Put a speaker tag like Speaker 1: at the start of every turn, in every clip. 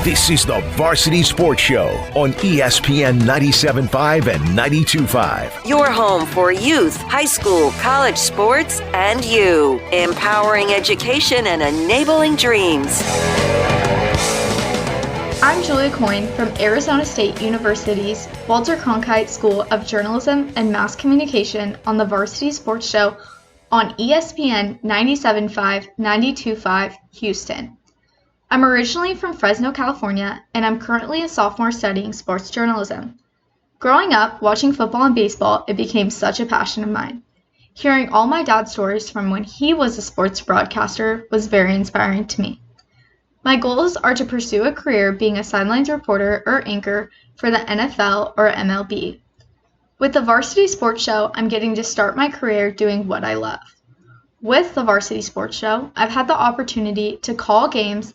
Speaker 1: This is the Varsity Sports Show on ESPN 97.5 and 92.5.
Speaker 2: Your home for youth, high school, college sports, and you. Empowering education and enabling dreams.
Speaker 3: I'm Julia Coyne from Arizona State University's Walter Cronkite School of Journalism and Mass Communication on the Varsity Sports Show on ESPN 97.5, 92.5, Houston. I'm originally from Fresno, California, and I'm currently a sophomore studying sports journalism. Growing up, watching football and baseball, it became such a passion of mine. Hearing all my dad's stories from when he was a sports broadcaster was very inspiring to me. My goals are to pursue a career being a sidelines reporter or anchor for the NFL or MLB. With the Varsity Sports Show, I'm getting to start my career doing what I love. With the Varsity Sports Show, I've had the opportunity to call games,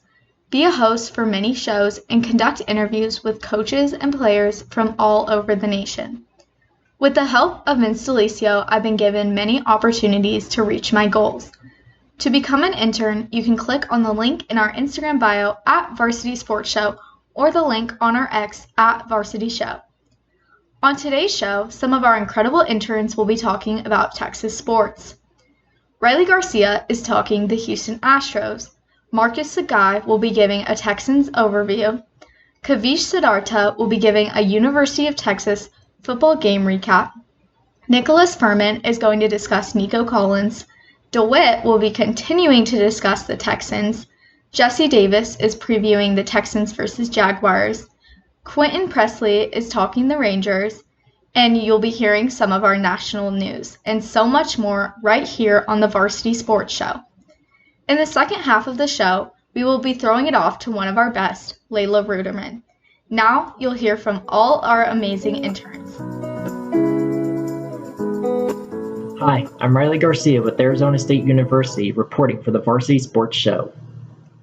Speaker 3: be a host for many shows, and conduct interviews with coaches and players from all over the nation. With the help of Vince DeLisio, I've been given many opportunities to reach my goals. To become an intern, you can click on the link in our Instagram bio at Varsity Sports Show or the link on our X at Varsity Show. On today's show, some of our incredible interns will be talking about Texas sports. Riley Garcia is talking the Houston Astros. Markos Syegaye will be giving a Texans overview. Kavish Siddharta will be giving a University of Texas football game recap. Nicholas Furman is going to discuss Nico Collins. Dawit will be continuing to discuss the Texans. Jesse Davis is previewing the Texans versus Jaguars. Quinton Pressley is talking the Rangers. And you'll be hearing some of our national news and so much more right here on the Varsity Sports Show. In the second half of the show, we will be throwing it off to one of our best, Leila Ruterman. Now you'll hear from all our amazing interns.
Speaker 4: Hi, I'm Riley Garcia with Arizona State University reporting for the Varsity Sports Show.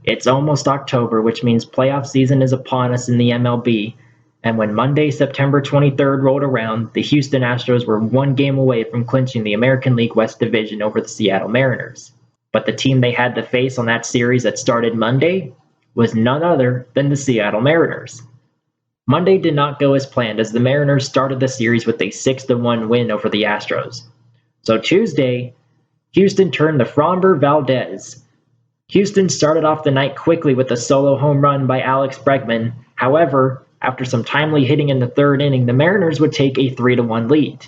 Speaker 4: It's almost October, which means playoff season is upon us in the MLB, and when Monday, September 23rd rolled around, the Houston Astros were one game away from clinching the American League West Division over the Seattle Mariners. But the team they had to face on that series that started Monday was none other than the Seattle Mariners. Monday did not go as planned as the Mariners started the series with a 6-1 win over the Astros. So Tuesday, Houston turned to Framber Valdez. Houston started off the night quickly with a solo home run by Alex Bregman. However, after some timely hitting in the third inning, the Mariners would take a 3-1 lead.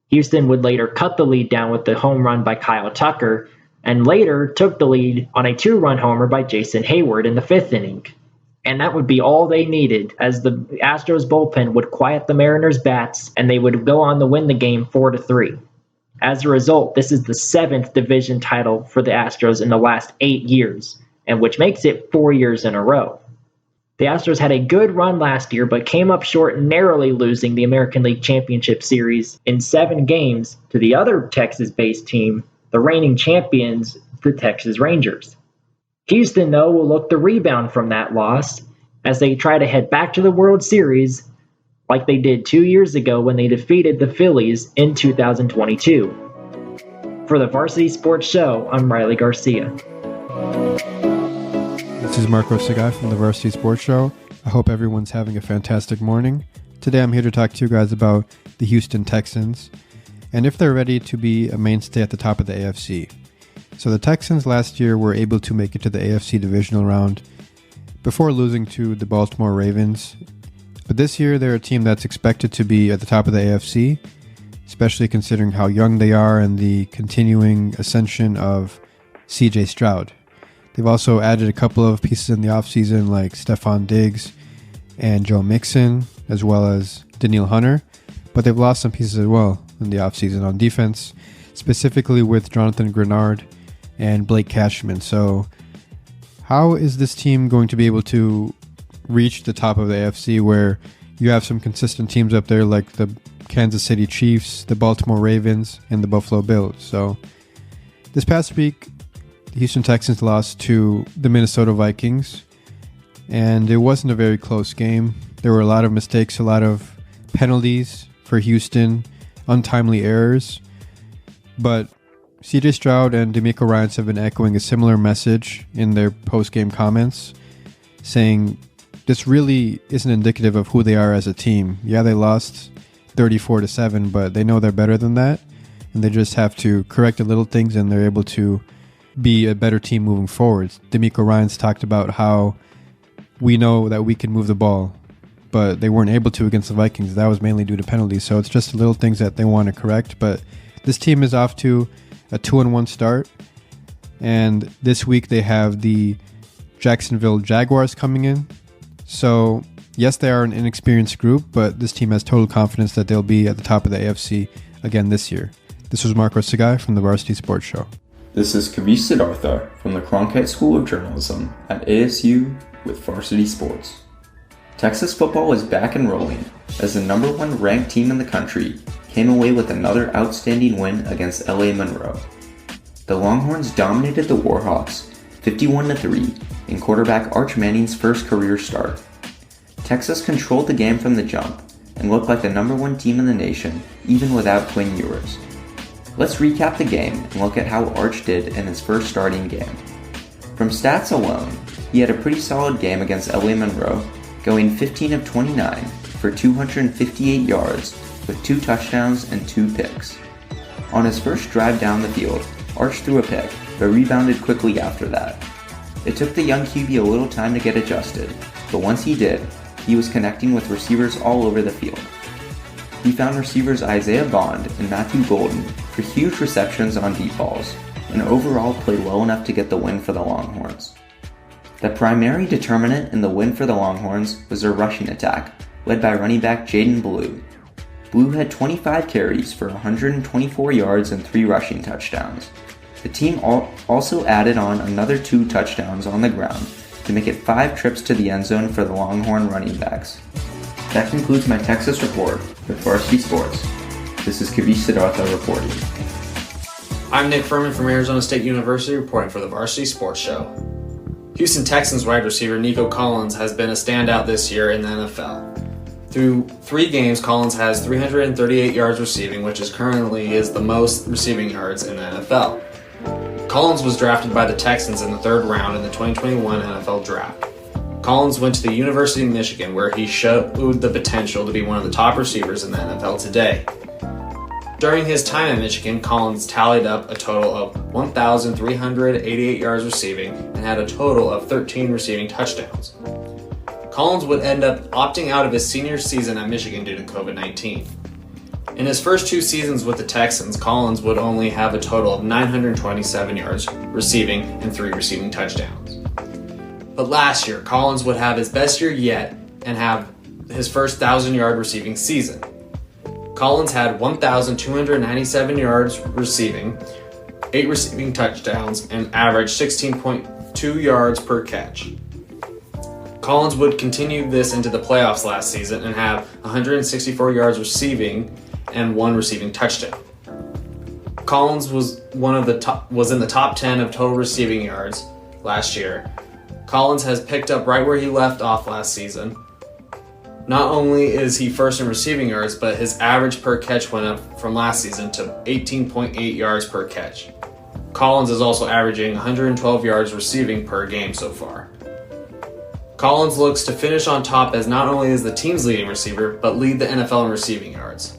Speaker 4: Houston would later cut the lead down with the home run by Kyle Tucker, and later took the lead on a 2-run homer by Jason Hayward in the fifth inning. And that would be all they needed, as the Astros bullpen would quiet the Mariners' bats, and they would go on to win the game 4-3. As a result, this is the 7th division title for the Astros in the last 8 years, and which makes it 4 years in a row. The Astros had a good run last year, but came up short, narrowly losing the American League Championship Series in 7 games to the other Texas-based team, the reigning champions, the Texas Rangers. Houston, though, will look to rebound from that loss as they try to head back to the World Series like they did 2 years ago when they defeated the Phillies in 2022. For the Varsity Sports Show, I'm Riley Garcia.
Speaker 5: This is Markos Syegaye from the Varsity Sports Show. I hope everyone's having a fantastic morning. Today I'm here to talk to you guys about the Houston Texans and if they're ready to be a mainstay at the top of the AFC. So the Texans last year were able to make it to the AFC divisional round before losing to the Baltimore Ravens. But this year, they're a team that's expected to be at the top of the AFC, especially considering how young they are and the continuing ascension of C.J. Stroud. They've also added a couple of pieces in the offseason like Stefon Diggs and Joe Mixon, as well as Danielle Hunter, but they've lost some pieces as well in the offseason on defense, specifically with Jonathan Grenard and Blake Cashman. So how is this team going to be able to reach the top of the AFC where you have some consistent teams up there like the Kansas City Chiefs, the Baltimore Ravens, and the Buffalo Bills? So this past week, the Houston Texans lost to the Minnesota Vikings, and it wasn't a very close game. There were a lot of mistakes, a lot of penalties for Houston, untimely errors, but CJ Stroud and DeMeco Ryans have been echoing a similar message in their post-game comments, saying this really isn't indicative of who they are as a team. Yeah, they lost 34-7, but they know they're better than that, and they just have to correct the little things, and they're able to be a better team moving forward. D'Amico Ryans talked about how we know that we can move the ball, but they weren't able to against the Vikings. That was mainly due to penalties, so it's just the little things that they want to correct. But this team is off to a 2-1 start, and this week they have the Jacksonville Jaguars coming in. So yes, they are an inexperienced group, but this team has total confidence that they'll be at the top of the AFC again this year. This was Markos Syegaye from the Varsity Sports Show.
Speaker 6: This is Kavish Siddharta from the Cronkite School of Journalism at ASU with Varsity Sports. Texas football is back and rolling as the number 1 ranked team in the country came away with another outstanding win against LA Monroe. The Longhorns dominated the Warhawks 51-3 in quarterback Arch Manning's first career start. Texas controlled the game from the jump and looked like the number 1 team in the nation even without Quinn Ewers. Let's recap the game and look at how Arch did in his first starting game. From stats alone, he had a pretty solid game against LA Monroe, going 15 of 29 for 258 yards with 2 touchdowns and 2 picks. On his first drive down the field, Arch threw a pick, but rebounded quickly after that. It took the young QB a little time to get adjusted, but once he did, he was connecting with receivers all over the field. He found receivers Isaiah Bond and Matthew Golden for huge receptions on deep balls, and overall played well enough to get the win for the Longhorns. The primary determinant in the win for the Longhorns was their rushing attack, led by running back Jaden Blue. Blue had 25 carries for 124 yards and 3 rushing touchdowns. The team also added on another 2 touchdowns on the ground to make it 5 trips to the end zone for the Longhorn running backs. That concludes my Texas report with Varsity Sports. This is Ka-Veesh Siddharta reporting.
Speaker 7: I'm Nick Furman from Arizona State University reporting for the Varsity Sports Show. Houston Texans wide receiver Nico Collins has been a standout this year in the NFL. Through 3 games, Collins has 338 yards receiving, which currently is the most receiving yards in the NFL. Collins was drafted by the Texans in the 3rd round in the 2021 NFL Draft. Collins went to the University of Michigan, where he showed the potential to be one of the top receivers in the NFL today. During his time at Michigan, Collins tallied up a total of 1,388 yards receiving and had a total of 13 receiving touchdowns. Collins would end up opting out of his senior season at Michigan due to COVID-19. In his first 2 seasons with the Texans, Collins would only have a total of 927 yards receiving and 3 receiving touchdowns. But last year, Collins would have his best year yet and have his first 1,000-yard receiving season. Collins had 1,297 yards receiving, 8 receiving touchdowns, and averaged 16.2 yards per catch. Collins would continue this into the playoffs last season and have 164 yards receiving and 1 receiving touchdown. Collins was in the top 10 of total receiving yards last year. Collins has picked up right where he left off last season. Not only is he first in receiving yards, but his average per catch went up from last season to 18.8 yards per catch. Collins is also averaging 112 yards receiving per game so far. Collins looks to finish on top as not only is the team's leading receiver, but lead the NFL in receiving yards.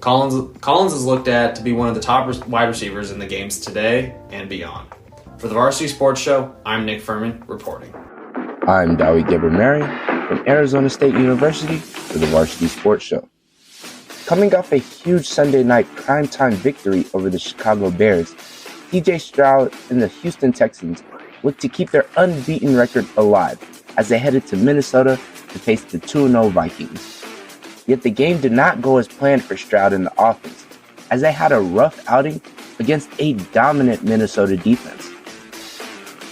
Speaker 7: Collins is looked at to be one of the top wide receivers in the games today and beyond. For the Varsity Sports Show, I'm Nick Furman reporting.
Speaker 8: I'm Dawit Gebremarien from Arizona State University for the Varsity Sports Show. Coming off a huge Sunday night primetime victory over the Chicago Bears, C.J. Stroud and the Houston Texans look to keep their unbeaten record alive as they headed to Minnesota to face the 2-0 Vikings. Yet the game did not go as planned for Stroud and the offense, as they had a rough outing against a dominant Minnesota defense.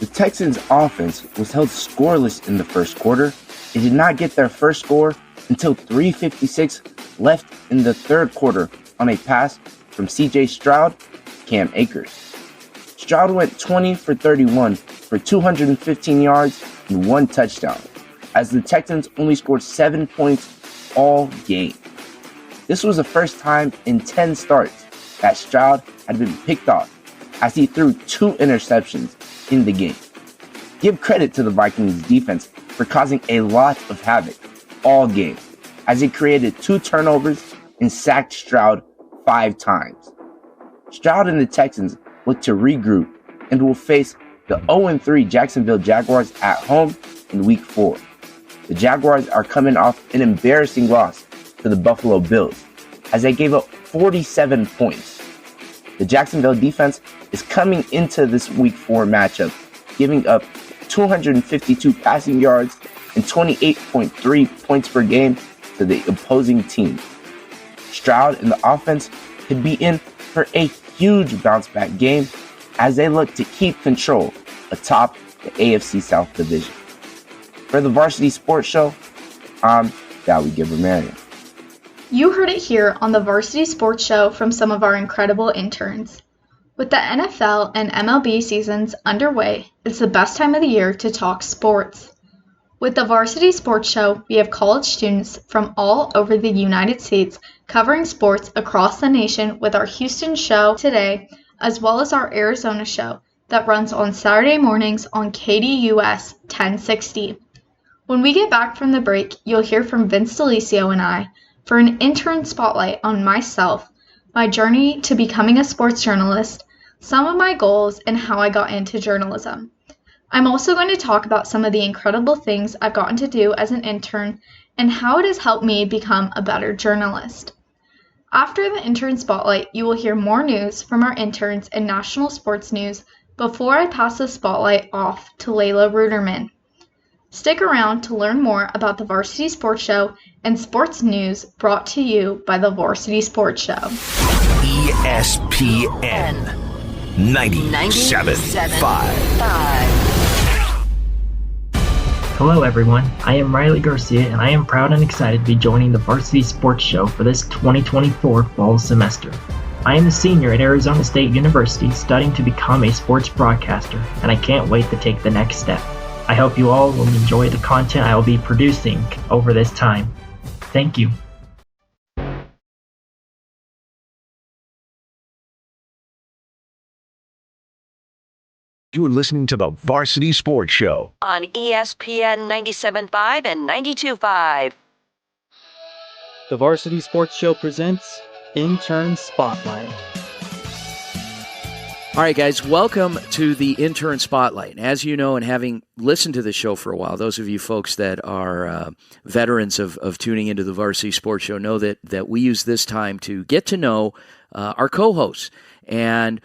Speaker 8: The Texans' offense was held scoreless in the first quarter and did not get their first score until 3:56 left in the third quarter on a pass from C.J. Stroud to Cam Akers. Stroud went 20 for 31 for 215 yards and 1 touchdown, as the Texans only scored 7 points all game. This was the first time in 10 starts that Stroud had been picked off, as he threw 2 interceptions in the game. Give credit to the Vikings defense for causing a lot of havoc all game, as he created 2 turnovers and sacked Stroud 5 times. Stroud and the Texans look to regroup and will face the 0-3 Jacksonville Jaguars at home in Week 4. The Jaguars are coming off an embarrassing loss to the Buffalo Bills, as they gave up 47 points. The Jacksonville defense is coming into this Week 4 matchup, giving up 252 passing yards and 28.3 points per game to the opposing team. Stroud and the offense could be in for a huge bounce-back game as they look to keep control atop the AFC South Division. For the Varsity Sports Show, I'm Dawit Gebremarien.
Speaker 3: You heard it here on the Varsity Sports Show from some of our incredible interns. With the NFL and MLB seasons underway, it's the best time of the year to talk sports. With the Varsity Sports Show, we have college students from all over the United States covering sports across the nation with our Houston show today, as well as our Arizona show that runs on Saturday mornings on KDUS 1060. When we get back from the break, you'll hear from Vince D'Alicio and I for an intern spotlight on myself, my journey to becoming a sports journalist, some of my goals, and how I got into journalism. I'm also going to talk about some of the incredible things I've gotten to do as an intern and how it has helped me become a better journalist. After the intern spotlight, you will hear more news from our interns and national sports news before I pass the spotlight off to Leila Ruterman. Stick around to learn more about the Varsity Sports Show and sports news brought to you by the Varsity Sports Show.
Speaker 1: ESPN 97.5.
Speaker 4: Hello everyone, I am Riley Garcia and I am proud and excited to be joining the Varsity Sports Show for this 2024 fall semester. I am a senior at Arizona State University studying to become a sports broadcaster, and I can't wait to take the next step. I hope you all will enjoy the content I will be producing over this time. Thank you.
Speaker 1: You're listening to the Varsity Sports Show
Speaker 2: on ESPN 97.5 and 92.5.
Speaker 9: The Varsity Sports Show presents Intern Spotlight.
Speaker 10: All right, guys, welcome to the Intern Spotlight. As you know, and having listened to the show for a while, those of you folks that are veterans of tuning into the Varsity Sports Show know that we use this time to get to know our co-hosts. And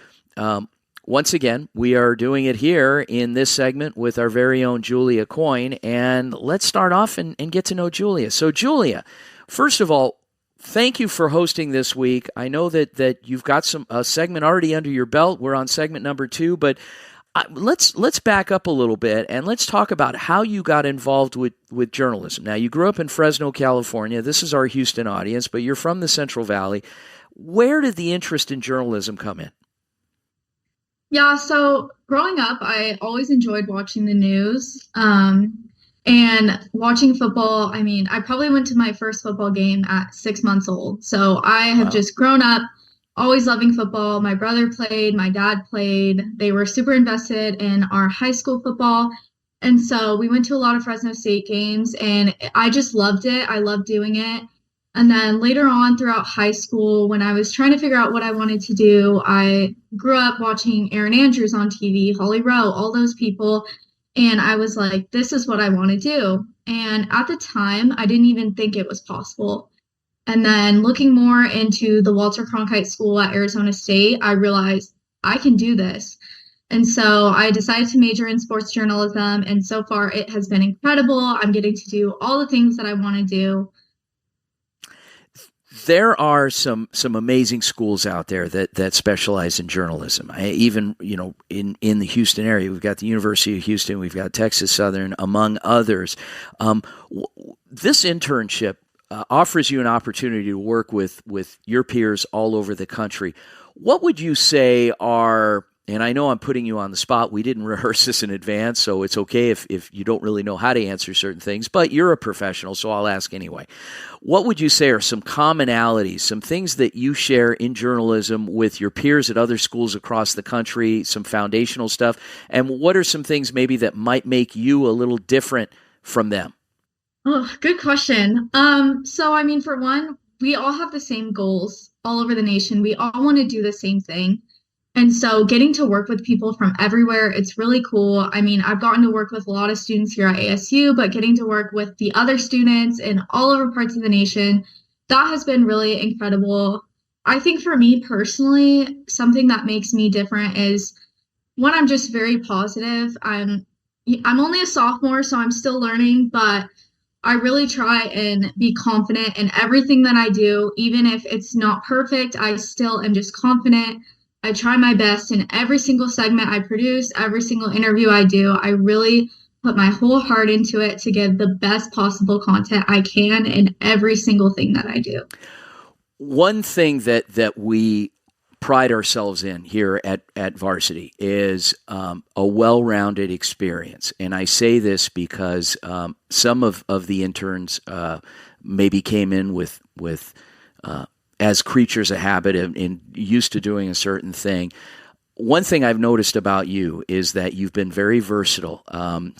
Speaker 10: once again, we are doing it here in this segment with our very own Julia Coyne. And let's start off and get to know Julia. So, Julia, first of all, thank you for hosting this week. I know that you've got a segment already under your belt. We're on segment number 2, but let's back up a little bit and let's talk about how you got involved with journalism. Now, you grew up in Fresno, California. This is our Houston audience, but you're from the Central Valley. Where did the interest in journalism come in?
Speaker 3: Yeah, so growing up, I always enjoyed watching the news and watching football. I mean, I probably went to my first football game at 6 months old. So I have just grown up always loving football. My brother played, my dad played. They were super invested in our high school football. And so we went to a lot of Fresno State games and I just loved it. I loved doing it. And then later on throughout high school, when I was trying to figure out what I wanted to do, I grew up watching Erin Andrews on TV, Holly Rowe, all those people. And I was like, this is what I want to do. And at the time, I didn't even think it was possible. And then looking more into the Walter Cronkite School at Arizona State, I realized I can do this. And so I decided to major in sports journalism. And so far, it has been incredible. I'm getting to do all the things that I want to do.
Speaker 10: There are some amazing schools out there that specialize in journalism. Even in the Houston area, we've got the University of Houston, we've got Texas Southern, among others. This internship offers you an opportunity to work with your peers all over the country. What would you say are, and I know I'm putting you on the spot, we didn't rehearse this in advance, so it's okay if you don't really know how to answer certain things, but you're a professional, so I'll ask anyway. What would you say are some commonalities, some things that you share in journalism with your peers at other schools across the country, some foundational stuff, and what are some things maybe that might make you a little different from them?
Speaker 3: Oh, good question. So I mean, for one, we all have the same goals all over the nation. We all want to do the same thing. And so getting to work with people from everywhere, it's really cool. I mean, I've gotten to work with a lot of students here at ASU, but getting to work with the other students in all over parts of the nation, that has been really incredible. I think for me personally, something that makes me different is one, I'm just very positive. I'm only a sophomore, so I'm still learning, but I really try and be confident in everything that I do. Even if it's not perfect, I still am just confident. I try my best in every single segment I produce, every single interview I do. I really put my whole heart into it to give the best possible content I can in every single thing that I do.
Speaker 10: One thing that we pride ourselves in here at Varsity is a well-rounded experience. And I say this because some of the interns maybe came in with as creatures of habit and used to doing a certain thing. One thing I've noticed about you is that you've been very versatile.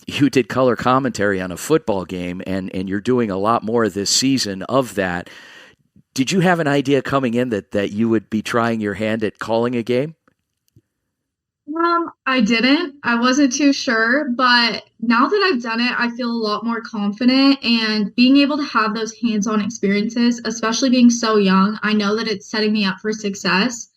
Speaker 10: You did color commentary on a football game, and you're doing a lot more this season of that. Did you have an idea coming in that you would be trying your hand at calling a game?
Speaker 3: I didn't. I wasn't too sure, but now that I've done it, I feel a lot more confident, and being able to have those hands-on experiences, especially being so young, I know that it's setting me up for success.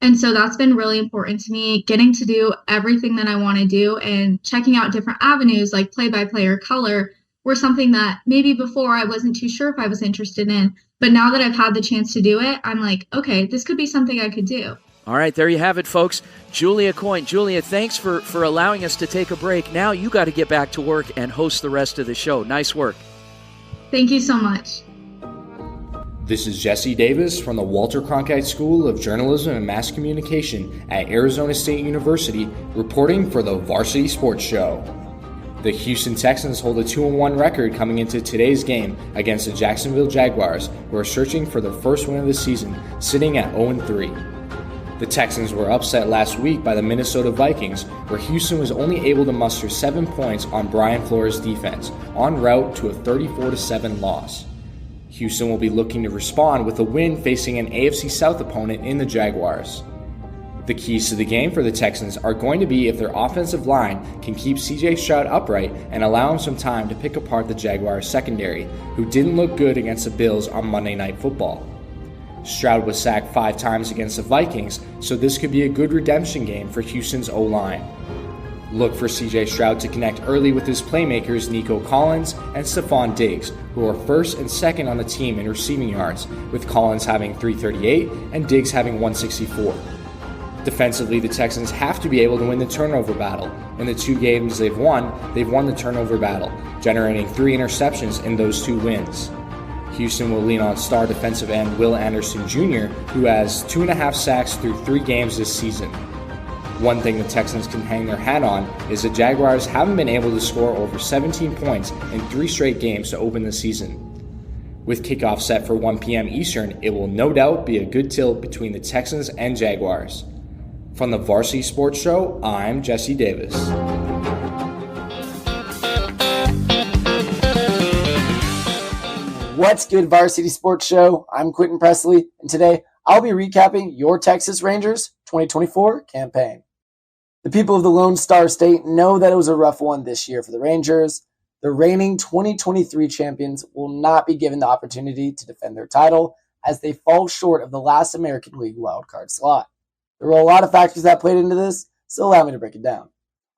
Speaker 3: And so that's been really important to me, getting to do everything that I want to do and checking out different avenues like play-by-play or color were something that maybe before I wasn't too sure if I was interested in. But now that I've had the chance to do it, I'm like, okay, this could be something I could do.
Speaker 10: All right, there you have it, folks. Julia Coyne. Julia, thanks for allowing us to take a break. Now you got to get back to work and host the rest of the show. Nice work.
Speaker 3: Thank you so much.
Speaker 11: This is Jesse Davis from the Walter Cronkite School of Journalism and Mass Communication at Arizona State University, reporting for the Varsity Sports Show. The Houston Texans hold a 2-1 record coming into today's game against the Jacksonville Jaguars, who are searching for their first win of the season, sitting at 0-3. The Texans were upset last week by the Minnesota Vikings, where Houston was only able to muster 7 points on Brian Flores' defense, en route to a 34-7 loss. Houston will be looking to respond with a win facing an AFC South opponent in the Jaguars. The keys to the game for the Texans are going to be if their offensive line can keep CJ Stroud upright and allow him some time to pick apart the Jaguars secondary, who didn't look good against the Bills on Monday Night Football. Stroud was sacked 5 times against the Vikings, so this could be a good redemption game for Houston's O-line. Look for CJ Stroud to connect early with his playmakers Nico Collins and Stefon Diggs, who are first and second on the team in receiving yards, with Collins having 338 and Diggs having 164. Defensively, the Texans have to be able to win the turnover battle. In the 2 games they've won the turnover battle, generating 3 interceptions in those 2 wins. Houston will lean on star defensive end Will Anderson Jr., who has 2.5 sacks through 3 games this season. One thing the Texans can hang their hat on is the Jaguars haven't been able to score over 17 points in 3 straight games to open the season. With kickoff set for 1 p.m. Eastern, it will no doubt be a good tilt between the Texans and Jaguars. From the Varsity Sports Show, I'm Jesse Davis.
Speaker 12: What's good, Varsity Sports Show? I'm Quinton Pressley, and today I'll be recapping your Texas Rangers 2024 campaign. The people of the Lone Star State know that it was a rough one this year for the Rangers. The reigning 2023 champions will not be given the opportunity to defend their title as they fall short of the last American League wildcard slot. There were a lot of factors that played into this, so allow me to break it down.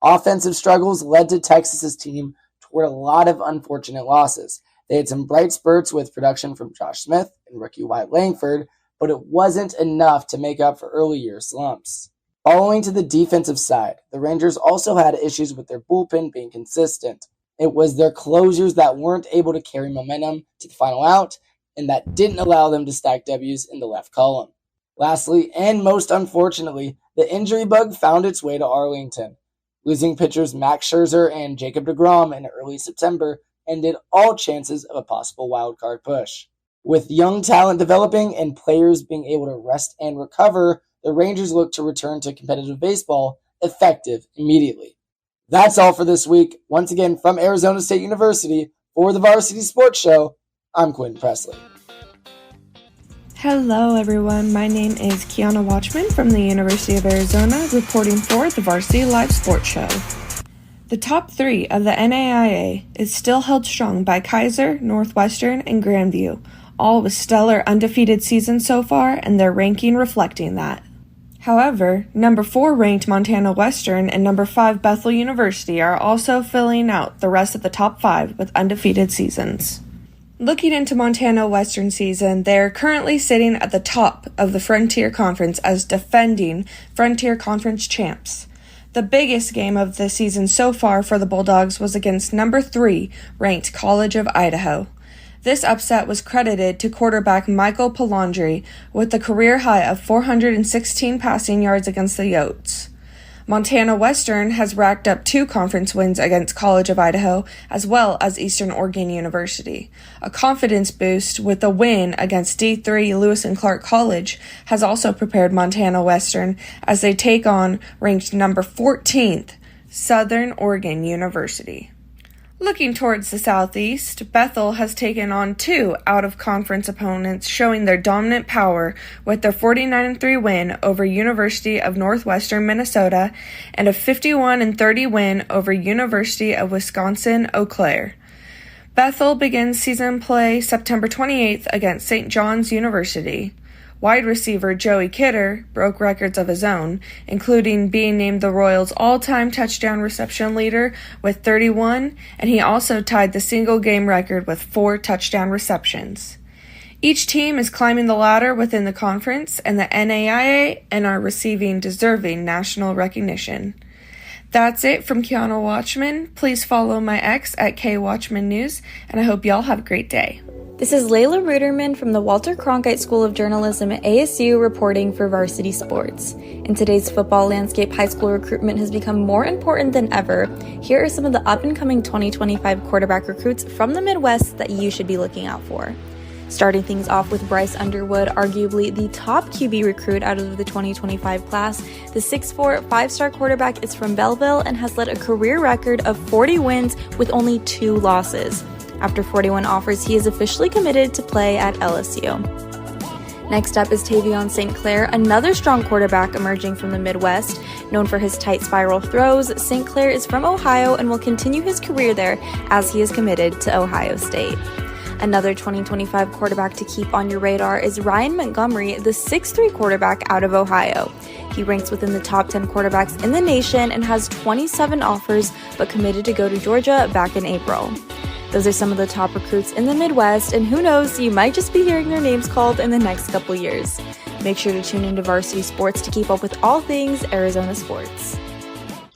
Speaker 12: Offensive struggles led to Texas's team toward a lot of unfortunate losses. They had some bright spurts with production from Josh Smith and rookie Wyatt Langford, but it wasn't enough to make up for early year slumps. Following to the defensive side, the Rangers also had issues with their bullpen being consistent. It was their closers that weren't able to carry momentum to the final out, and that didn't allow them to stack W's in the left column. Lastly, and most unfortunately, the injury bug found its way to Arlington. Losing pitchers Max Scherzer and Jacob deGrom in early September ended all chances of a possible wildcard push. With young talent developing and players being able to rest and recover, the Rangers look to return to competitive baseball effective immediately. That's all for this week. Once again, from Arizona State University, for the Varsity Sports Show, I'm Quinton Pressley.
Speaker 13: Hello everyone, my name is Kiana Watchman from the University of Arizona, reporting for the Varsity Live Sports Show. The top 3 of the NAIA is still held strong by Kaiser, Northwestern, and Grandview, all with stellar undefeated seasons so far and their ranking reflecting that. However, number 4 ranked Montana Western and number 5 Bethel University are also filling out the rest of the top 5 with undefeated seasons. Looking into Montana Western season, they are currently sitting at the top of the Frontier Conference as defending Frontier Conference champs. The biggest game of the season so far for the Bulldogs was against number 3 ranked College of Idaho. This upset was credited to quarterback Michael Palandri with a career high of 416 passing yards against the Yotes. Montana Western has racked up 2 conference wins against College of Idaho as well as Eastern Oregon University. A confidence boost with a win against D3 Lewis and Clark College has also prepared Montana Western as they take on ranked number 14th Southern Oregon University. Looking towards the southeast, Bethel has taken on 2 out-of-conference opponents showing their dominant power with their 49-3 win over University of Northwestern Minnesota and a 51-30 win over University of Wisconsin-Eau Claire. Bethel begins season play September 28th against St. John's University. Wide receiver Joey Kidder broke records of his own, including being named the Royals' all-time touchdown reception leader with 31, and he also tied the single-game record with 4 touchdown receptions. Each team is climbing the ladder within the conference and the NAIA and are receiving deserving national recognition. That's it from Kiana Watchman. Please follow my ex at KWatchmanNews, and I hope y'all have a great day.
Speaker 14: This is Leila Ruterman from the Walter Cronkite School of Journalism at ASU reporting for Varsity Sports. In today's football landscape, high school recruitment has become more important than ever. Here are some of the up-and-coming 2025 quarterback recruits from the Midwest that you should be looking out for. Starting things off with Bryce Underwood, arguably the top QB recruit out of the 2025 class. The 6'4", 5-star quarterback is from Belleville and has led a career record of 40 wins with only 2 losses. After 41 offers, he is officially committed to play at LSU. Next up is Tavion St. Clair, another strong quarterback emerging from the Midwest. Known for his tight spiral throws, St. Clair is from Ohio and will continue his career there as he is committed to Ohio State. Another 2025 quarterback to keep on your radar is Ryan Montgomery, the 6'3" quarterback out of Ohio. He ranks within the top 10 quarterbacks in the nation and has 27 offers, but committed to go to Georgia back in April. Those are some of the top recruits in the Midwest, and who knows, you might just be hearing their names called in the next couple years. Make sure to tune into Varsity Sports to keep up with all things Arizona sports.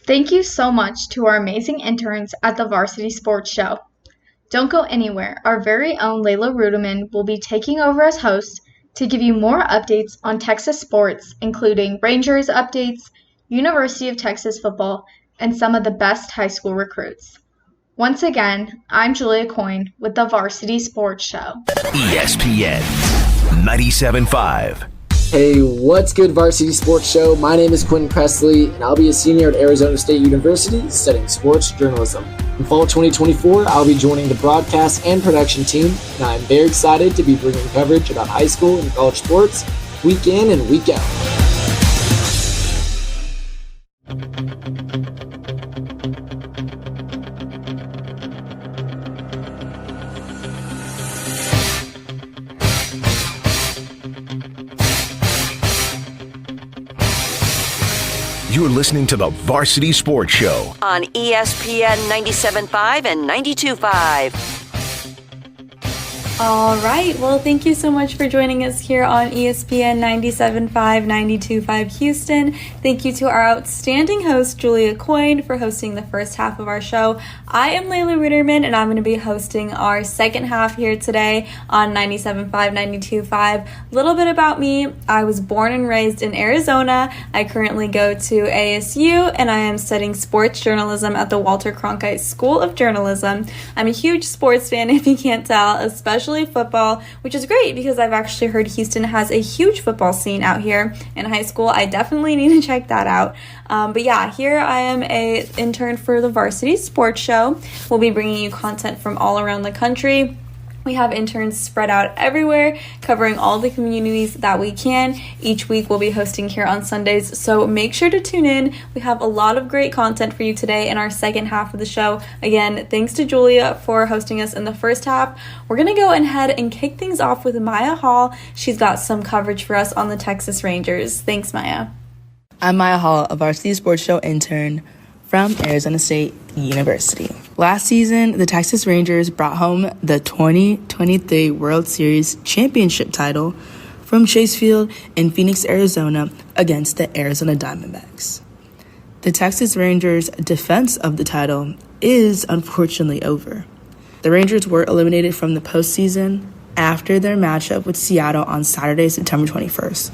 Speaker 3: Thank you so much to our amazing interns at the Varsity Sports Show. Don't go anywhere. Our very own Leila Ruterman will be taking over as host to give you more updates on Texas sports, including Rangers updates, University of Texas football, and some of the best high school recruits. Once again, I'm Julia Coyne with the Varsity Sports Show.
Speaker 1: ESPN 97.5.
Speaker 12: Hey, what's good, Varsity Sports Show? My name is Quinton Pressley, and I'll be a senior at Arizona State University studying sports journalism. In fall 2024, I'll be joining the broadcast and production team, and I'm very excited to be bringing coverage about high school and college sports week in and week out.
Speaker 1: You're listening to the Varsity Sports Show
Speaker 2: on ESPN 97.5 and 92.5.
Speaker 14: All right. Well, thank you so much for joining us here on ESPN 97.5, 92.5 Houston. Thank you to our outstanding host, Julia Coyne, for hosting the first half of our show. I am Leila Ruterman, and I'm going to be hosting our second half here today on 97.5, 92.5. A little bit about me. I was born and raised in Arizona. I currently go to ASU, and I am studying sports journalism at the Walter Cronkite School of Journalism. I'm a huge sports fan, if you can't tell, especially especially football, which is great because I've actually heard Houston has a huge football scene out here in high school. I definitely need to check that out. But yeah, here I am an intern for the Varsity Sports Show. We'll be bringing you content from all around the country. We have interns spread out everywhere, covering all the communities that we can. Each week we'll be hosting here on Sundays, so make sure to tune in. We have a lot of great content for you today in our second half of the show. Again, thanks to Julia for hosting us in the first half. We're going to go ahead and kick things off with Mya Hall. She's got some coverage for us on the Texas Rangers. Thanks, Mya.
Speaker 15: I'm Mya Hall, a Varsity Sports Show intern from Arizona State University. Last season, the Texas Rangers brought home the 2023 World Series championship title from Chase Field in Phoenix, Arizona against the Arizona Diamondbacks. The Texas Rangers' defense of the title is unfortunately over. The Rangers were eliminated from the postseason after their matchup with Seattle on Saturday, September 21st.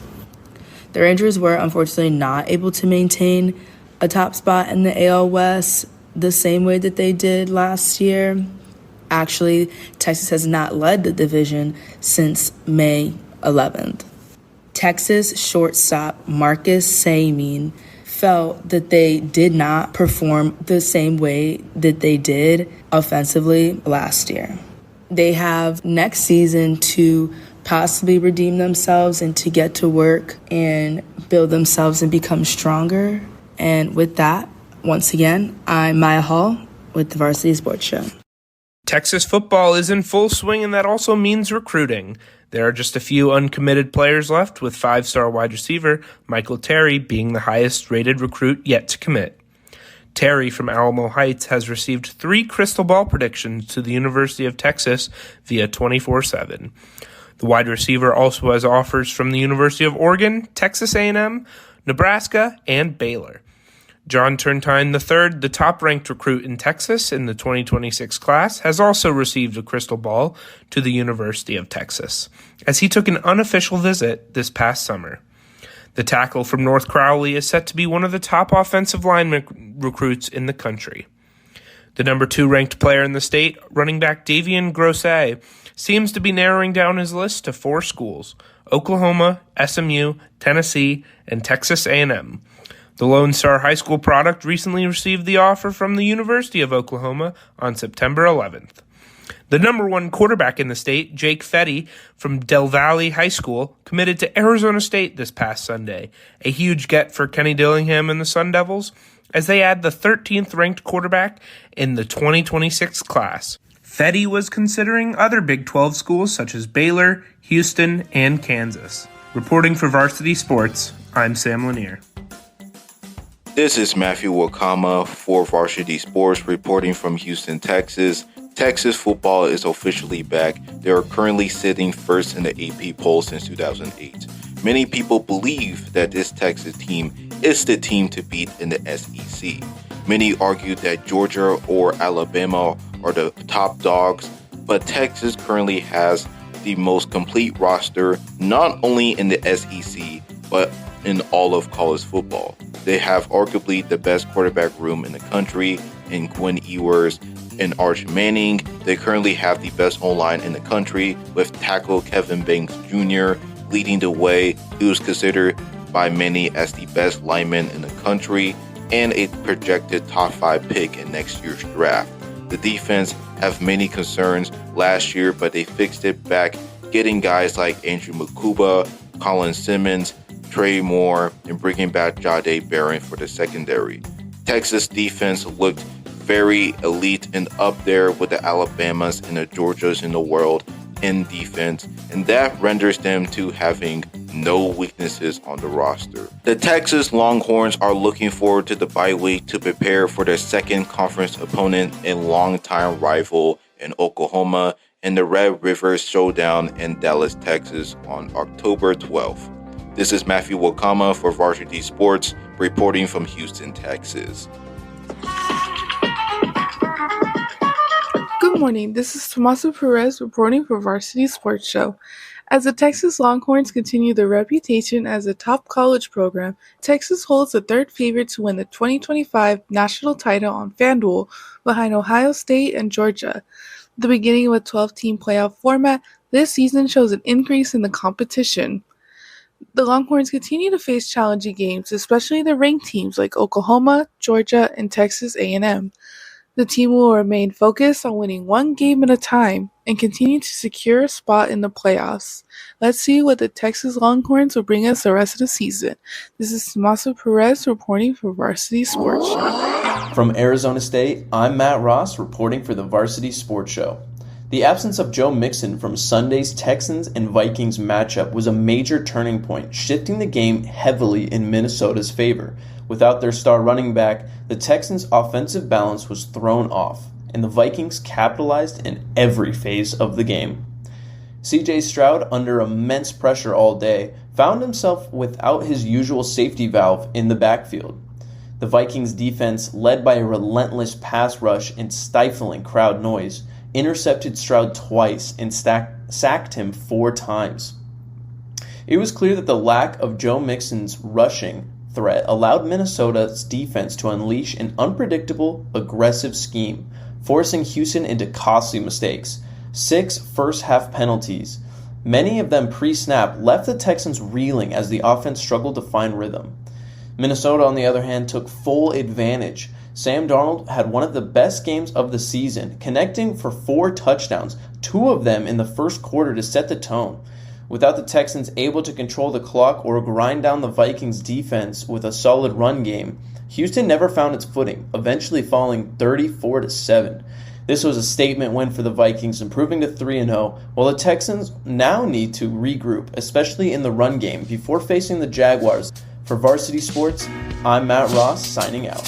Speaker 15: The Rangers were unfortunately not able to maintain a top spot in the AL West the same way that they did last year. Actually, Texas has not led the division since May 11th. Texas shortstop Markos felt that they did not perform the same way that they did offensively last year. They have next season to possibly redeem themselves and to get to work and build themselves and become stronger. And with that, once again, I'm Mya Hall with the Varsity Sports Show.
Speaker 16: Texas football is in full swing, and that also means recruiting. There are just a few uncommitted players left, with 5-star wide receiver Michael Terry being the highest-rated recruit yet to commit. Terry from Alamo Heights has received 3 crystal ball predictions to the University of Texas via 24/7. The wide receiver also has offers from the University of Oregon, Texas A&M, Nebraska, and Baylor. John Turntine III, the top-ranked recruit in Texas in the 2026 class, has also received a crystal ball to the University of Texas, as he took an unofficial visit this past summer. The tackle from North Crowley is set to be one of the top offensive lineman recruits in the country. The number 2 ranked player in the state, running back Davian Grosset, seems to be narrowing down his list to 4 schools: Oklahoma, SMU, Tennessee, and Texas A&M. The Lone Star High School product recently received the offer from the University of Oklahoma on September 11th. The number 1 quarterback in the state, Jake Fetty from Del Valle High School, committed to Arizona State this past Sunday, a huge get for Kenny Dillingham and the Sun Devils, as they add the 13th ranked quarterback in the 2026 class. Fetty was considering other Big 12 schools such as Baylor, Houston, and Kansas. Reporting for Varsity Sports, I'm Sam Lanier.
Speaker 17: This is Matthew Nwakamma for Varsity Sports, reporting from Houston, Texas. Texas football is officially back. They are currently sitting first in the AP poll since 2008. Many people believe that this Texas team is the team to beat in the SEC. Many argue that Georgia or Alabama are the top dogs, but Texas currently has the most complete roster, not only in the SEC, but in all of college football. They have arguably the best quarterback room in the country in Quinn Ewers and Arch Manning. They currently have the best O-line in the country with tackle Kevin Banks Jr. leading the way. He was considered by many as the best lineman in the country and a projected top 5 pick in next year's draft. The defense have many concerns last year, but they fixed it back, getting guys like Andrew Mukuba, Colin Simmons, Trey Moore, and bringing back Jahdae Barron for the secondary. Texas defense looked very elite and up there with the Alabamas and the Georgias in the world in defense, and that renders them to having no weaknesses on the roster. The Texas Longhorns are looking forward to the bye week to prepare for their second conference opponent and longtime rival in Oklahoma in the Red River Showdown in Dallas, Texas on October 12th. This is Matthew Nwakamma for Varsity Sports, reporting from Houston, Texas.
Speaker 18: Good morning, this is Tommaso Perez reporting for Varsity Sports Show. As the Texas Longhorns continue their reputation as a top college program, Texas holds the third favorite to win the 2025 national title on FanDuel behind Ohio State and Georgia. The beginning of a 12-team playoff format this season shows an increase in the competition. The Longhorns continue to face challenging games, especially the ranked teams like Oklahoma, Georgia, and Texas A&M. The team will remain focused on winning one game at a time and continue to secure a spot in the playoffs. Let's see what the Texas Longhorns will bring us the rest of the season. This is Tommaso Perez reporting for Varsity Sports Show.
Speaker 19: From Arizona State, I'm Matt Ross reporting for the Varsity Sports Show. The absence of Joe Mixon from Sunday's Texans and Vikings matchup was a major turning point, shifting the game heavily in Minnesota's favor. Without their star running back, the Texans' offensive balance was thrown off, and the Vikings capitalized in every phase of the game. C.J. Stroud, under immense pressure all day, found himself without his usual safety valve in the backfield. The Vikings' defense, led by a relentless pass rush and stifling crowd noise, intercepted Stroud twice and sacked him 4 times. It was clear that the lack of Joe Mixon's rushing threat allowed Minnesota's defense to unleash an unpredictable, aggressive scheme, forcing Houston into costly mistakes. 6 first-half penalties, many of them pre-snap, left the Texans reeling as the offense struggled to find rhythm. Minnesota, on the other hand, took full advantage. Sam Darnold had one of the best games of the season, connecting for 4 touchdowns, 2 of them in the first quarter to set the tone. Without the Texans able to control the clock or grind down the Vikings' defense with a solid run game, Houston never found its footing, eventually falling 34-7. This was a statement win for the Vikings, improving to 3-0, while the Texans now need to regroup, especially in the run game, before facing the Jaguars. For Varsity Sports, I'm Matt Ross, signing out.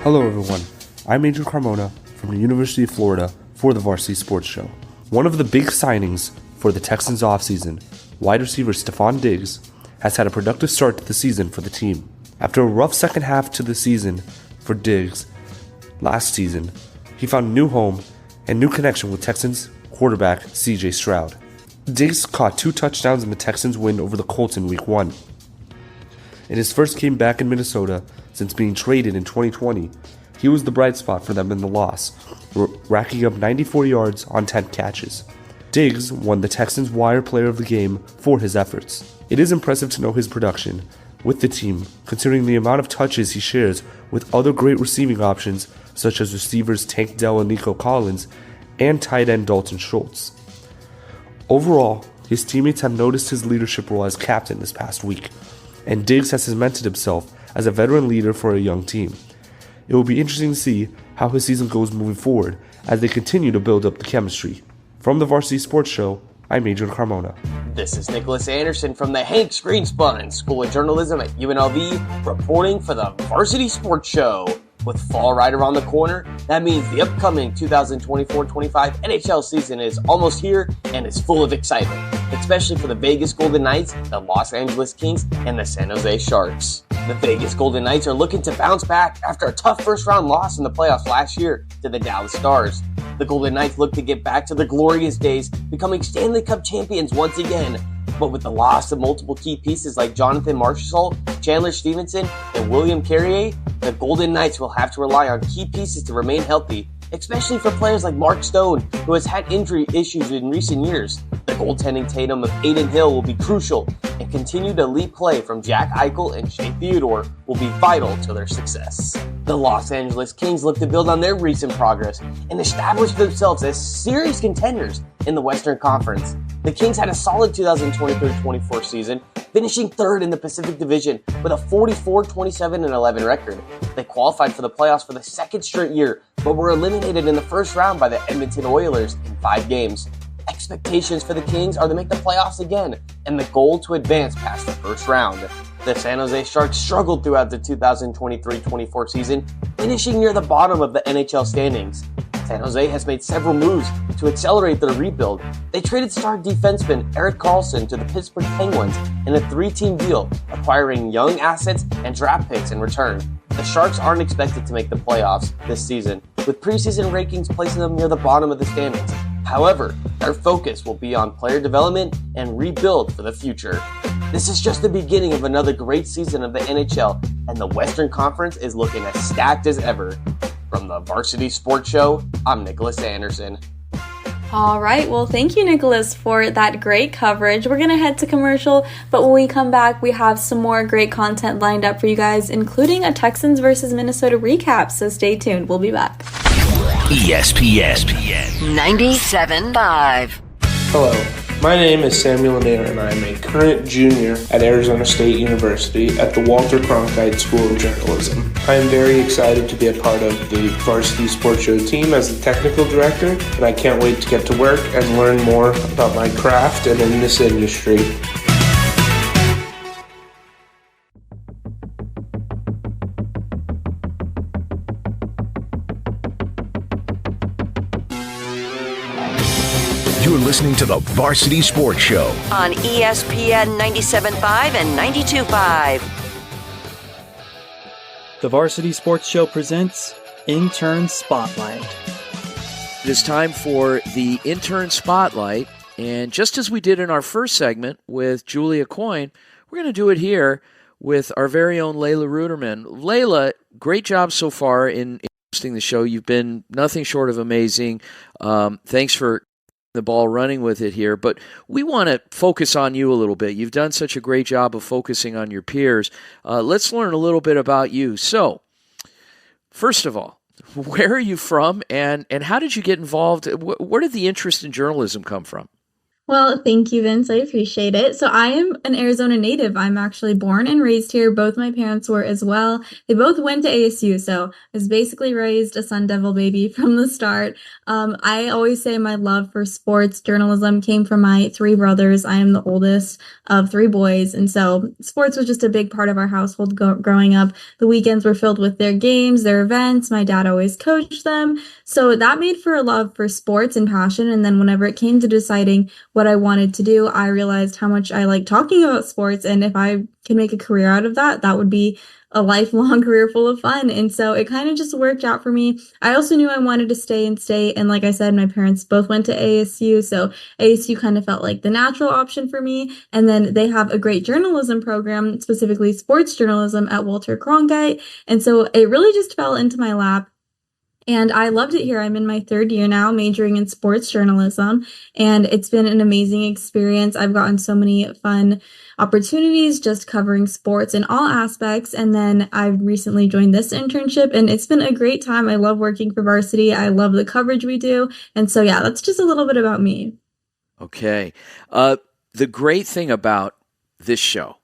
Speaker 20: Hello everyone, I'm Agent Carmona from the University of Florida for the Varsity Sports Show. One of the big signings for the Texans offseason, wide receiver Stefon Diggs, has had a productive start to the season for the team. After a rough second half to the season for Diggs last season, he found a new home and new connection with Texans quarterback C.J. Stroud. Diggs caught 2 touchdowns in the Texans' win over the Colts in Week 1. In his first game back in Minnesota since being traded in 2020, he was the bright spot for them in the loss, racking up 94 yards on 10 catches. Diggs won the Texans' Wire Player of the Game for his efforts. It is impressive to know his production with the team, considering the amount of touches he shares with other great receiving options such as receivers Tank Dell and Nico Collins and tight end Dalton Schultz. Overall, his teammates have noticed his leadership role as captain this past week, and Diggs has cemented himself as a veteran leader for a young team. It will be interesting to see how his season goes moving forward as they continue to build up the chemistry. From the Varsity Sports Show, I'm Adrian Carmona.
Speaker 21: This is Nicholas Anderson from the Hanks Greenspun School of Journalism at UNLV, reporting for the Varsity Sports Show. With fall right around the corner, that means the upcoming 2024-25 NHL season is almost here and is full of excitement, especially for the Vegas Golden Knights, the Los Angeles Kings, and the San Jose Sharks. The Vegas Golden Knights are looking to bounce back after a tough first-round loss in the playoffs last year to the Dallas Stars. The Golden Knights look to get back to the glorious days, becoming Stanley Cup champions once again. But with the loss of multiple key pieces like Jonathan Marchessault, Chandler Stevenson, and William Carrier, the Golden Knights will have to rely on key pieces to remain healthy, especially for players like Mark Stone, who has had injury issues in recent years. The goaltending tandem of Aiden Hill will be crucial, and continued elite play from Jack Eichel and Shea Theodore will be vital to their success. The Los Angeles Kings look to build on their recent progress and establish themselves as serious contenders in the Western Conference. The Kings had a solid 2023-24 season, finishing 3rd in the Pacific Division with a 44-27-11 record. They qualified for the playoffs for the 2nd straight year, but were eliminated in the first round by the Edmonton Oilers in 5 games. Expectations for the Kings are to make the playoffs again, and the goal to advance past the first round. The San Jose Sharks struggled throughout the 2023-24 season, finishing near the bottom of the NHL standings. San Jose has made several moves to accelerate their rebuild. They traded star defenseman Erik Karlsson to the Pittsburgh Penguins in a 3-team deal, acquiring young assets and draft picks in return. The Sharks aren't expected to make the playoffs this season, with preseason rankings placing them near the bottom of the standings. However, their focus will be on player development and rebuild for the future. This is just the beginning of another great season of the NHL, and the Western Conference is looking as stacked as ever. From the Varsity Sports Show, I'm Nicholas Anderson.
Speaker 14: All right, well, thank you, Nicholas, for that great coverage. We're going to head to commercial, but when we come back, we have some more great content lined up for you guys, including a Texans versus Minnesota recap, so stay tuned. We'll be back.
Speaker 1: ESPN
Speaker 2: 97.5.
Speaker 16: Hello, my name is Samuel Lanier, and I am a current junior at Arizona State University at the Walter Cronkite School of Journalism. I am very excited to be a part of the Varsity Sports Show team as the technical director, and I can't wait to get to work and learn more about my craft and in this industry.
Speaker 1: You're listening to the Varsity Sports Show
Speaker 2: on ESPN 97.5 and 92.5.
Speaker 9: The Varsity Sports Show presents Intern Spotlight.
Speaker 10: It is time for the Intern Spotlight, and just as we did in our first segment with Julia Coyne, we're going to do it here with our very own Leila Ruterman. Leila, great job so far in hosting the show. You've been nothing short of amazing. Thanks for the ball running with it here, but we want to focus on you a little bit. You've done such a great job of focusing on your peers. Let's learn a little bit about you. So, first of all, where are you from, and how did you get involved? Where did the interest in journalism come from?
Speaker 3: Well, thank you, Vince. I appreciate it. So I am an Arizona native. I'm actually born and raised here. Both my parents were as well. They both went to ASU, so I was basically raised a Sun Devil baby from the start. I always say my love for sports journalism came from my three brothers. I am the oldest of three boys, and so sports was just a big part of our household growing up. The weekends were filled with their games, their events. My dad always coached them. So that made for a love for sports and passion. And then whenever it came to deciding what I wanted to do, I realized how much I like talking about sports. And if I can make a career out of that, that would be a lifelong career full of fun. And so it kind of just worked out for me. I also knew I wanted to stay in state. And like I said, my parents both went to ASU. So ASU kind of felt like the natural option for me. And then they have a great journalism program, specifically sports journalism at Walter Cronkite. And so it really just fell into my lap. And I loved it here. I'm in my third year now, majoring in sports journalism, and it's been an amazing experience. I've gotten so many fun opportunities just covering sports in all aspects, and then I've recently joined this internship, and it's been a great time. I love working for Varsity. I love the coverage we do, and so yeah, that's just a little bit about me.
Speaker 10: Okay. The great thing about this show,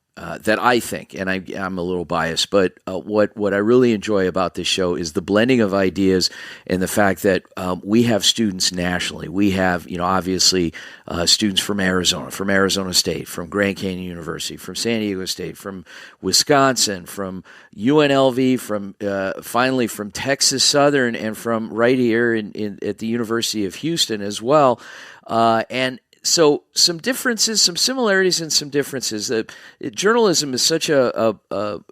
Speaker 10: that I think, and I'm a little biased, but what I really enjoy about this show is the blending of ideas and the fact that we have students nationally. We have, obviously students from Arizona State, from Grand Canyon University, from San Diego State, from Wisconsin, from UNLV, from finally from Texas Southern, and from right here at the University of Houston as well. And so some differences, some similarities and some differences. Journalism is such an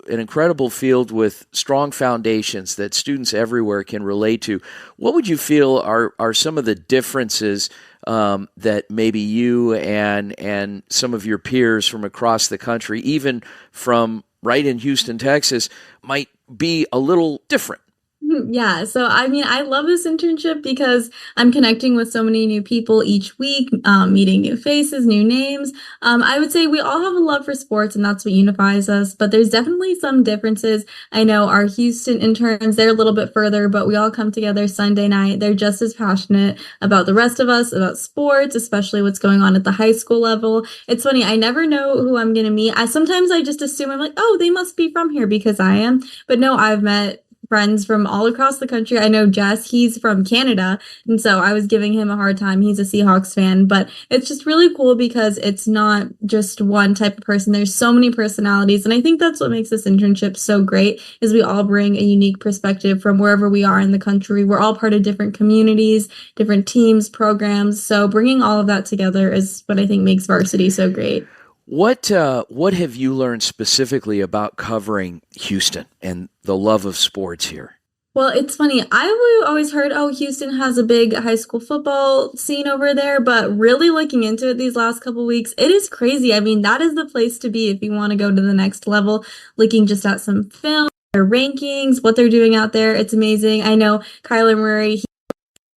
Speaker 10: incredible field with strong foundations that students everywhere can relate to. What would you feel are some of the differences that maybe you and some of your peers from across the country, even from right in Houston, Texas, might be a little different?
Speaker 3: Yeah, so I mean, I love this internship because I'm connecting with so many new people each week, meeting new faces, new names. I would say we all have a love for sports, and that's what unifies us, but there's definitely some differences. I know our Houston interns, they're a little bit further, but we all come together Sunday night. They're just as passionate about the rest of us, about sports, especially what's going on at the high school level. It's funny, I never know who I'm going to meet. Sometimes I just assume, I'm like, oh, they must be from here because I am. But no, I've met friends from all across the country. I know Jess, he's from Canada, and so I was giving him a hard time. He's a Seahawks fan, but it's just really cool because it's not just one type of person. There's so many personalities, and I think that's what makes this internship so great, is we all bring a unique perspective from wherever we are in the country. We're all part of different communities, different teams, programs, so bringing all of that together is what I think makes Varsity so great.
Speaker 10: What have you learned specifically about covering Houston and the love of sports here?
Speaker 3: Well, it's funny. I always heard, oh, Houston has a big high school football scene over there, but really looking into it these last couple weeks, it is crazy. I mean, that is the place to be if you want to go to the next level, looking just at some film,
Speaker 14: their rankings, what they're doing out there. It's amazing. I know Kyler Murray,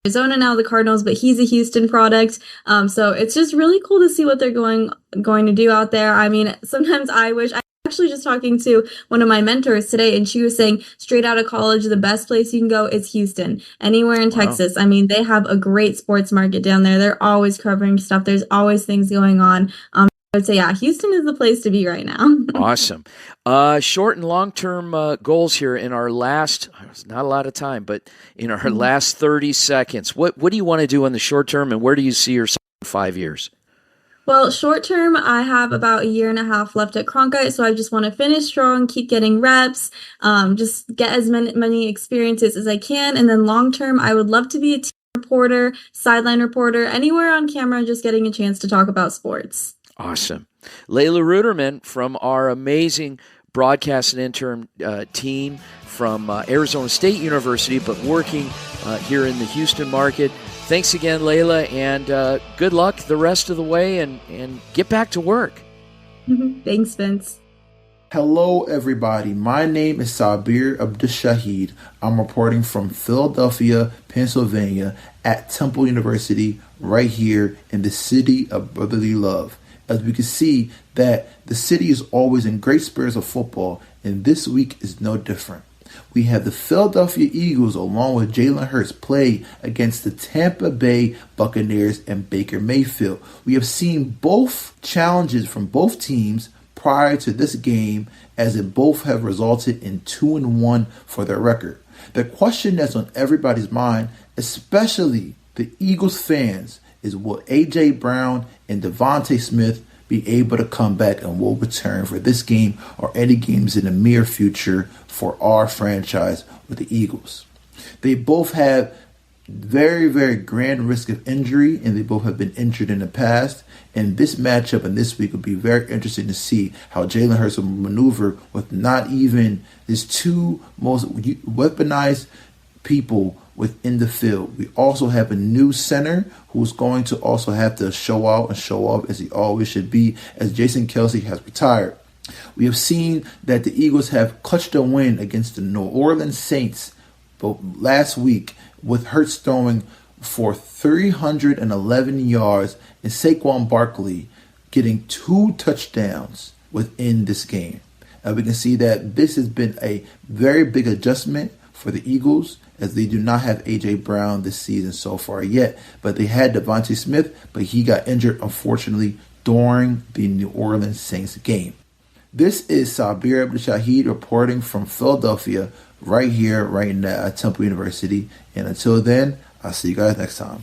Speaker 14: Arizona now, the Cardinals, but he's a Houston product. So it's just really cool to see what they're going to do out there. I mean, sometimes I wish. I actually just talking to one of my mentors today, and she was saying straight out of college, the best place you can go is Houston. Anywhere in Texas. I mean, they have a great sports market down there. They're always covering stuff. There's always things going on. I would say, yeah, Houston is the place to be right now.
Speaker 10: Awesome. Short and long-term goals here in our last, not a lot of time, but in our last 30 seconds. What do you want to do in the short term, and where do you see yourself in 5 years?
Speaker 14: Well, short term, I have about a year and a half left at Cronkite, so I just want to finish strong, keep getting reps, just get as many experiences as I can. And then long term, I would love to be a team reporter, sideline reporter, anywhere on camera, just getting a chance to talk about sports.
Speaker 10: Awesome. Leila Ruterman from our amazing broadcast and intern team from Arizona State University, but working here in the Houston market. Thanks again, Leila, and good luck the rest of the way, and get back to work.
Speaker 14: Thanks, Vince.
Speaker 5: Hello, everybody. My name is Sabir Abdishahid. I'm reporting from Philadelphia, Pennsylvania, at Temple University, right here in the city of brotherly love. As we can see that the city is always in great spirits of football, and this week is no different. We have the Philadelphia Eagles along with Jalen Hurts play against the Tampa Bay Buccaneers and Baker Mayfield. We have seen both challenges from both teams prior to this game, as it both have resulted in 2-1 for their record. The question that's on everybody's mind, especially the Eagles fans, is will A.J. Brown and Devontae Smith be able to come back and will return for this game or any games in the near future for our franchise with the Eagles. They both have very, very grand risk of injury, and they both have been injured in the past. And this matchup and this week will be very interesting to see how Jalen Hurts will maneuver with not even his two most weaponized people within the field. We also have a new center who's going to also have to show out and show up as he always should be, as Jason Kelce has retired. We have seen that the Eagles have clutched a win against the New Orleans Saints last week, with Hurts throwing for 311 yards and Saquon Barkley getting 2 touchdowns within this game. And we can see that this has been a very big adjustment for the Eagles, as they do not have A.J. Brown this season so far yet. But they had Devontae Smith, but he got injured, unfortunately, during the New Orleans Saints game. This is Sabir Abdishahid reporting from Philadelphia, right here, right now at Temple University. And until then, I'll see you guys next time.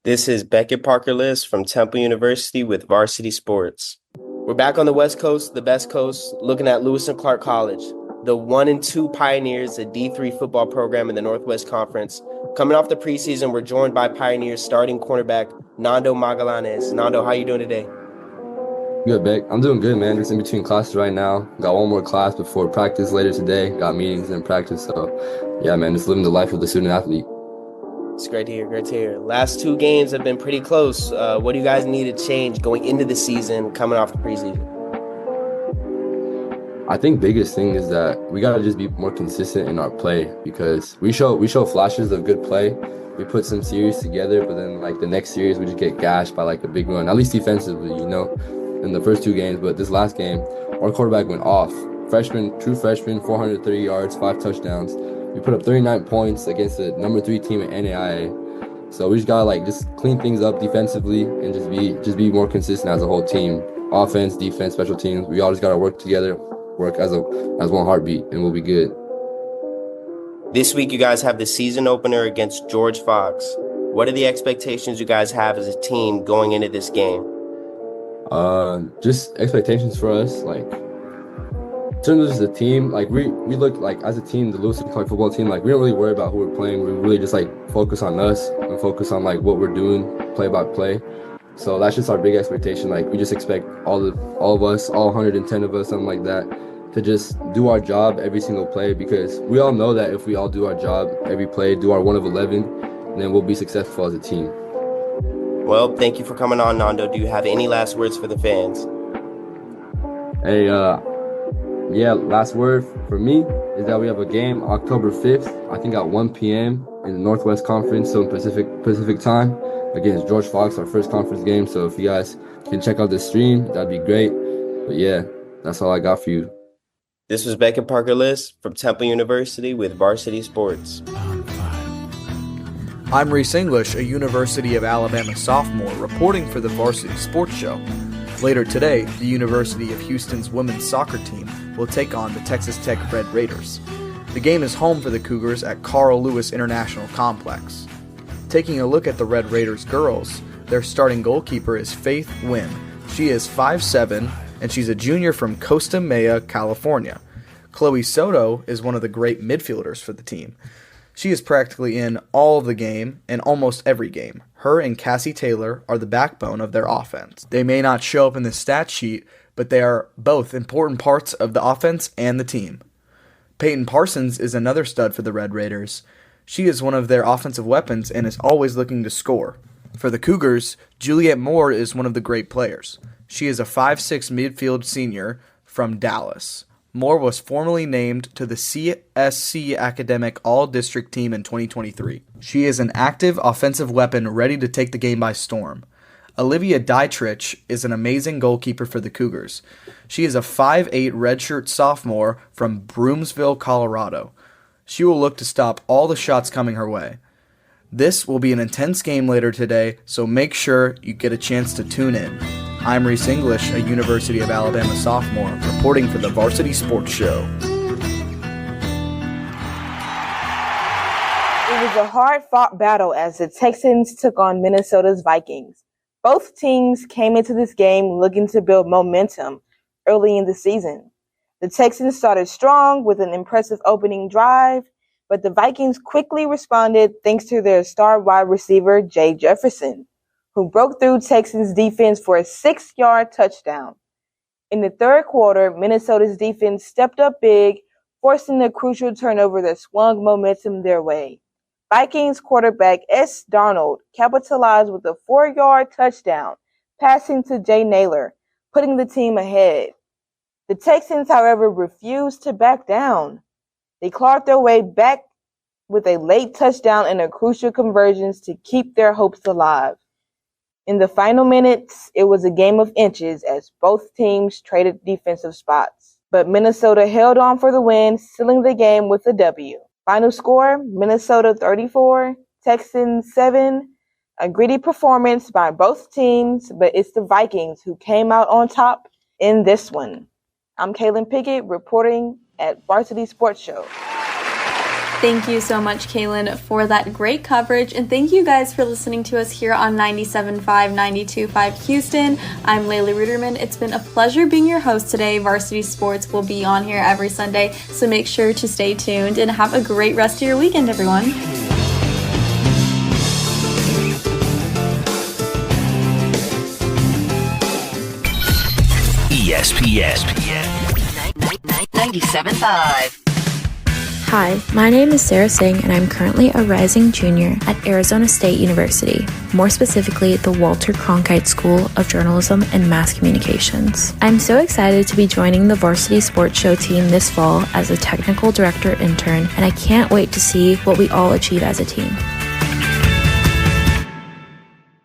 Speaker 21: This is Beckett Parker-Lisk from Temple University with Varsity Sports. We're back on the West Coast, the best coast, looking at Lewis and Clark College, the 1-2 Pioneers, a D3 football program in the Northwest Conference. Coming off the preseason, we're joined by Pioneers starting cornerback Nando Magallanes. Nando, how you doing today?
Speaker 22: Good, Beck. I'm doing good, man. Just in between classes right now. Got one more class before practice later today. Got meetings and practice. So, yeah, man, just living the life of the student athlete.
Speaker 21: It's great to hear. Great to hear. Last 2 games have been pretty close. What do you guys need to change going into the season, coming off the preseason?
Speaker 22: I think biggest thing is that we got to just be more consistent in our play, because we show flashes of good play. We put some series together, but then like the next series we just get gashed by like a big run, at least defensively, you know, in the first 2 games. But this last game, our quarterback went off. True freshman, 430 yards, 5 touchdowns. We put up 39 points against the number 3 team at NAIA. So we just gotta like just clean things up defensively and just be more consistent as a whole team. Offense, defense, special teams. We all just gotta work together, work as one heartbeat, and we'll be good.
Speaker 21: This week you guys have the season opener against George Fox. What are the expectations you guys have as a team going into this game?
Speaker 22: Just expectations for us, like in terms of just the team, like we look like as a team, the Lewis and Clark football team, like we don't really worry about who we're playing. We really just like focus on us and focus on like what we're doing play by play. So that's just our big expectation. Like we just expect all of us, all 110 of us, something like that, to just do our job every single play, because we all know that if we all do our job every play, do our 1 of 11, then we'll be successful as a team.
Speaker 21: Well, thank you for coming on, Nando. Do you have any last words for the fans?
Speaker 22: Hey, yeah, last word for me is that we have a game October 5th, I think at 1 p.m. in the Northwest Conference, so in Pacific time, against George Fox, our first conference game. So if you guys can check out the stream, that'd be great. But yeah, that's all I got for you.
Speaker 21: This was Beckett Parker-Lisk from Temple University with Varsity Sports.
Speaker 6: I'm Reese English, a University of Alabama sophomore, reporting for the Varsity Sports Show. Later today, the University of Houston's women's soccer team will take on the Texas Tech Red Raiders. The game is home for the Cougars at Carl Lewis International Complex. Taking a look at the Red Raiders girls, their starting goalkeeper is Faith Wynn. She is 5'7", and she's a junior from Costa Mesa, California. Chloe Soto is one of the great midfielders for the team. She is practically in all of the game and almost every game. Her and Cassie Taylor are the backbone of their offense. They may not show up in the stat sheet, but they are both important parts of the offense and the team. Peyton Parsons is another stud for the Red Raiders. She is one of their offensive weapons and is always looking to score. For the Cougars, Juliet Moore is one of the great players. She is a 5'6" midfield senior from Dallas. Moore was formally named to the CSC Academic All-District team in 2023. She is an active offensive weapon ready to take the game by storm. Olivia Dietrich is an amazing goalkeeper for the Cougars. She is a 5'8" redshirt sophomore from Broomsville, Colorado. She will look to stop all the shots coming her way. This will be an intense game later today, so make sure you get a chance to tune in. I'm Reese English, a University of Alabama sophomore, reporting for the Varsity Sports Show.
Speaker 7: It was a hard-fought battle as the Texans took on Minnesota's Vikings. Both teams came into this game looking to build momentum early in the season. The Texans started strong with an impressive opening drive, but the Vikings quickly responded thanks to their star wide receiver, Jay Jefferson, who broke through Texans' defense for a 6-yard touchdown. In the third quarter, Minnesota's defense stepped up big, forcing a crucial turnover that swung momentum their way. Vikings quarterback S. Darnold capitalized with a 4-yard touchdown, passing to Jay Naylor, putting the team ahead. The Texans, however, refused to back down. They clawed their way back with a late touchdown and a crucial conversion to keep their hopes alive. In the final minutes, it was a game of inches as both teams traded defensive spots. But Minnesota held on for the win, sealing the game with a W. Final score, Minnesota 34, Texans 7. A gritty performance by both teams, but it's the Vikings who came out on top in this one. I'm Kaylin Pickett reporting at Varsity Sports Show.
Speaker 14: Thank you so much, Kaylin, for that great coverage. And thank you guys for listening to us here on 97.5, 92.5 Houston. I'm Leila Ruterman. It's been a pleasure being your host today. Varsity Sports will be on here every Sunday, so make sure to stay tuned and have a great rest of your weekend, everyone.
Speaker 1: ESPN 97.5.
Speaker 23: Hi, my name is Sarah Singh, and I'm currently a rising junior at Arizona State University, more specifically the Walter Cronkite School of Journalism and Mass Communications. I'm so excited to be joining the Varsity Sports Show team this fall as a technical director intern, and I can't wait to see what we all achieve as a team.